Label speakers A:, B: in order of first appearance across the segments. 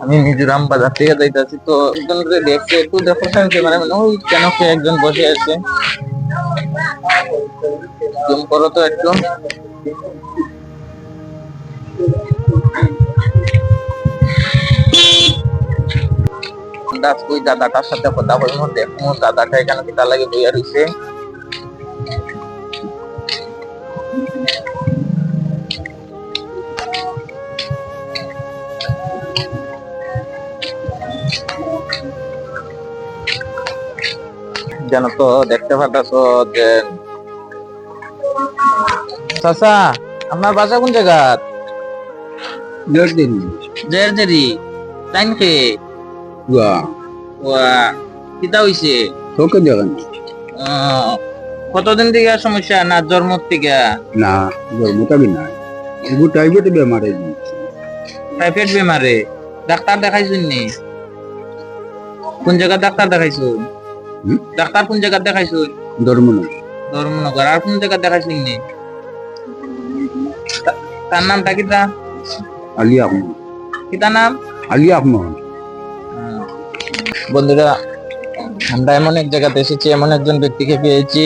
A: আমি মিজোরাম বাজার থেকে যাইতেছি, তো একজনকে দেখছে, একটু দেখো ক্যামেরা, মানে ওই কেন কে একজন বসে আছে, জুম করো তো একটু। ওই দাদাটার সাথে কথা বলবো, দেখবো দাদাটা এখানে কিতা লাগে বইয়া রয়েছে। যেন তো দেখতে পাচ্ছ যে চাচা, আপনার বাসা কোন জায়গা? জেরদেরি টাইম কে কিতা হইছে? কতদিন থেকে সমস্যা? না জন্ম থেকে?
B: না জন্মটা না, এগুলো টাইফয়েড বেমারে।
A: টাইফয়েড বেমারে ডাক্তার দেখাইছুন নি? কোন জায়গা ডাক্তার দেখাইছুন? ডাক্তার কোন জায়গা দেখাইছুন? ধর্মনগর। আর কোন জায়গা দেখাইছুন নি? তার নামটা কিতা?
B: আলী আহমদ।
A: কিতা নাম?
B: আলী আহমদ।
A: বন্ধুরা, আমরা এমন এক জায়গাতে এসেছি, এমন একজন ব্যক্তিকে পেয়েছি,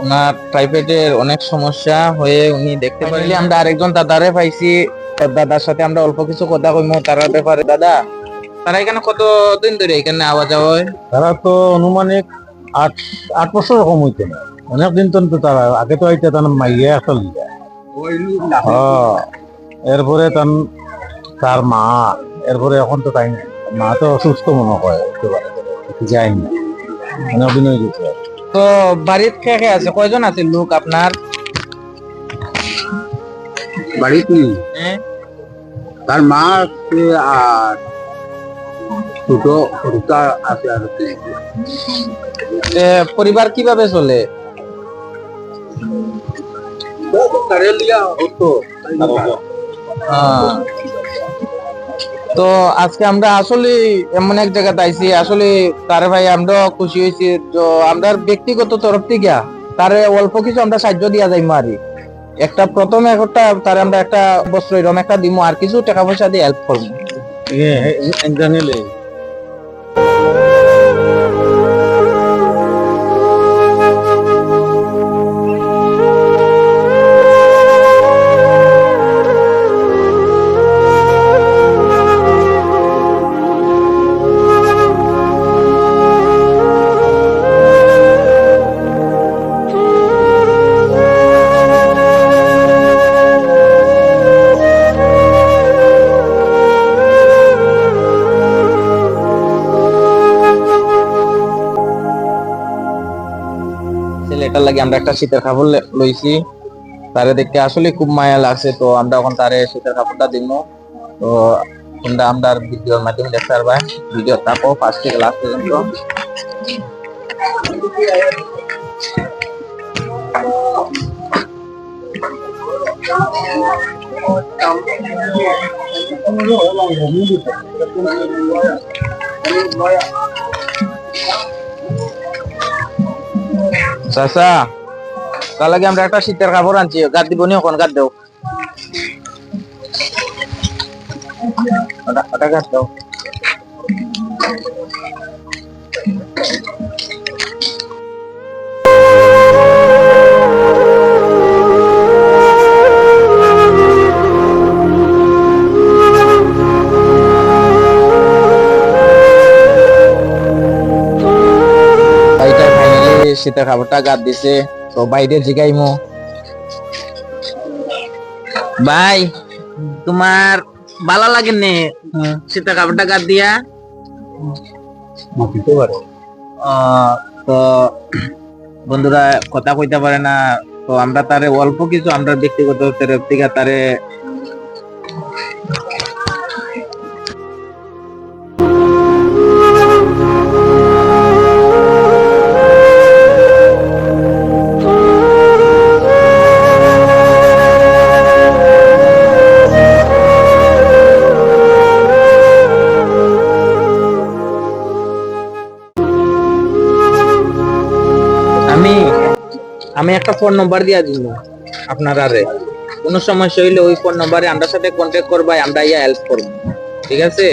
A: ওনার টাইফয়েডের অনেক সমস্যা হয়ে উনি দেখতে পারলে আমরা আরেকজন দাদারে পাইছি। দাদার সাথে আমরা অল্প কিছু কথা কইমু তার ব্যাপারে। দাদা, তারা এখানে কতদিন ধরে এখানে আওয়া যাওয়া হয়?
B: তারা তো অনুমানিক 8 বছর রকম হইতে না, অনেকদিন তো তারা আগে তো আইতে তার মাইয়া আসল। এরপরে তার মা, এরপরে এখন তো তাই না, মা তো অসুস্থ মনে হয়, যাই না, অনেকদিন হয়ে গেছে।
A: তো বাড়িতে কে কে আছে? কয়জন আছে লোক আপনার
B: বাড়িতে? তার মা আছে আর ছোট রুকা আছে। আর
A: পরিবার কিভাবে চলে? তো আজকে আমরা আসলে এমন এক জায়গাতে আইছি, আসলে তারে ভাই আমরা খুশি হয়েছি। তো আমরা ব্যক্তিগত তরফ থেকে তারে অল্প কিছু আমরা সাহায্য দিয়া যাই মারি। একটা প্রথমে একটা তারে আমরা একটা বস্ত্র এরকম একটা দিমু, আর কিছু টাকা পয়সা দিয়ে হেল্প করবো। ছেলেটার লাগে আমরা একটা শীতের কাপড় লইছি, তারে দেখতে আসলে খুব মায়া লাগছে। তো আমরা এখন তারে শীতের কাপড়টা দিব। তো তোমরা আমরা ভিডিওর মাধ্যমে দেখতে পারবা। ভিডিও থাকো ফার্স্ট থেকে লাস্ট পর্যন্ত। চাচা, তার লাগে আমরা একটা শীতের কাপড় আনছি, গাদ দিব নি? এখন গাদ দেও, ওটা গাদ দাও। শীতের কাপড়টা গাদ দিছে, তো বাইরে জিগাইমো। ভাই, তোমার ভালো লাগে নে শীতের কাপড়টা গাদ দিয়া? তো বন্ধুরা কথা কইতে পারে না, তো আমরা তারে অল্প কিছু আমরা ব্যক্তিগত তরফ থেকে তারে আমি একটা ফোন নাম্বার দিয়া দিব আপনারা, কোনো সমস্যা হইলে ওই ফোন নাম্বারে আমার সাথে কন্ট্যাক্ট করবা, আমরা ইয়া হেল্প করব। ঠিক আছে?